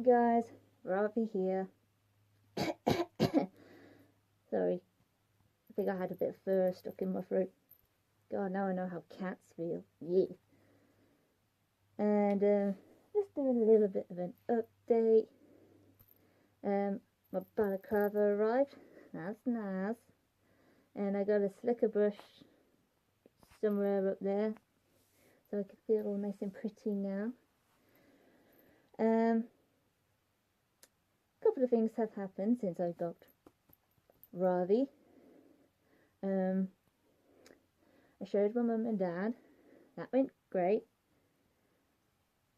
guys, Ravi here. Sorry, I think I had a bit of fur stuck in my throat. God, now I know how cats feel. Yeah. And just doing a little bit of an update. My balaclava arrived. That's nice. And I got a slicker brush somewhere up there, so I can feel all nice and pretty now. Couple of things have happened since I got Ravi. I showed my mum and dad. That went great.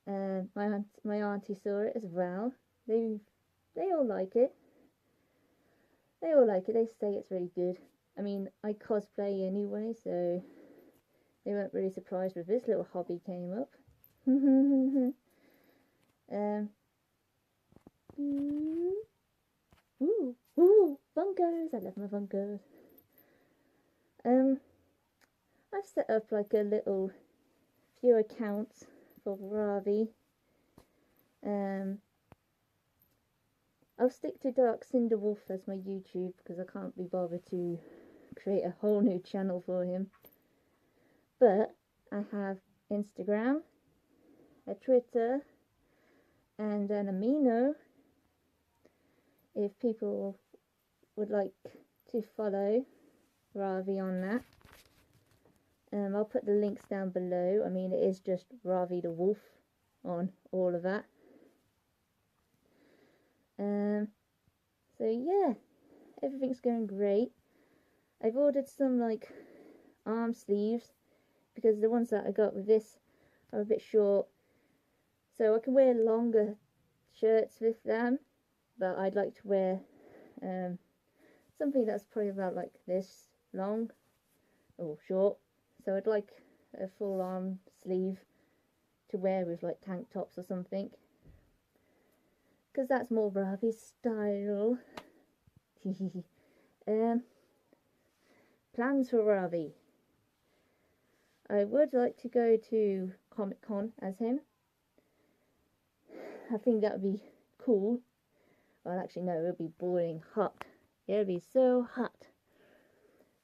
My auntie saw it as well. They all like it. They all like it. They say it's really good. I mean, I cosplay anyway, so they weren't really surprised when this little hobby came up. Funkos! I love my Funkos. I've set up like a little few accounts for Ravi. I'll stick to Ravithewolf as my YouTube because I can't be bothered to create a whole new channel for him. But I have Instagram, a Twitter, and an amino. If people would like to follow Ravi on that, I'll put the links down below. I mean, it is just Ravi the Wolf on all of that. So yeah, everything's going great. I've ordered some like arm sleeves because the ones that I got with this are a bit short, so I can wear longer shirts with them, but I'd like to wear something that's probably about like this long or short, so I'd like a full arm sleeve to wear with like tank tops or something, because that's more Ravi's style. Plans for Ravi. I would like to go to Comic-Con as him. I think that would be cool. Well, actually no, it would be boiling hot. It would be so hot.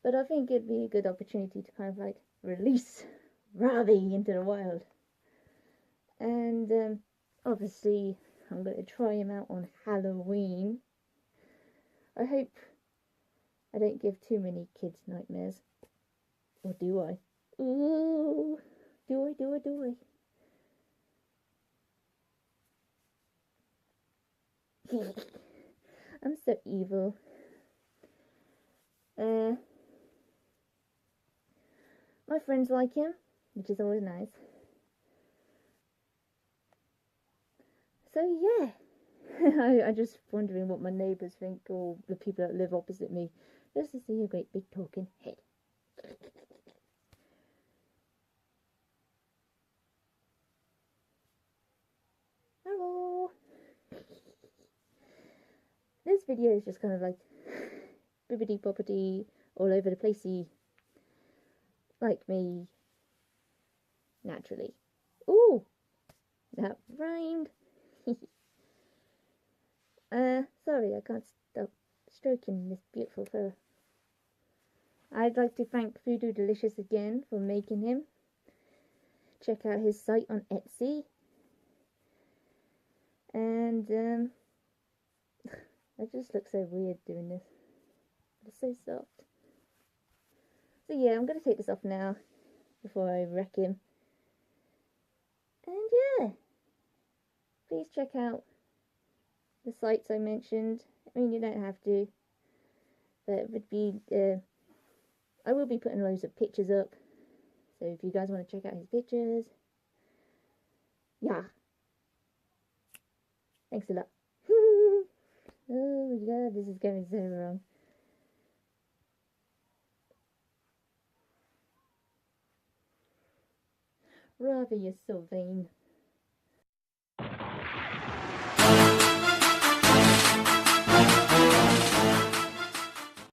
But I think it'd be a good opportunity to kind of like release Ravi into the wild. And obviously I'm going to try him out on Halloween. I hope I don't give too many kids nightmares. Or do I? Ooh, do I? I'm so evil. My friends like him, which is always nice. So yeah, I'm just wondering what my neighbours think, or the people that live opposite me, just to see a great big talking head. Hello. This video is just kind of like bibbidi bobbidi all over the placey, like me naturally. Ooh, that rhymed. Sorry, I can't stop stroking this beautiful fur. I'd like to thank Voodoo Delicious again for making him. Check out his site on Etsy. And I just look so weird doing this. It's so soft. So yeah, I'm going to take this off now before I wreck him. And yeah, please check out the sites I mentioned. I mean, you don't have to, but it would be I will be putting loads of pictures up, so if you guys want to check out his pictures, yeah, thanks a lot. Oh my god, this is going so wrong. Ravi is so vain.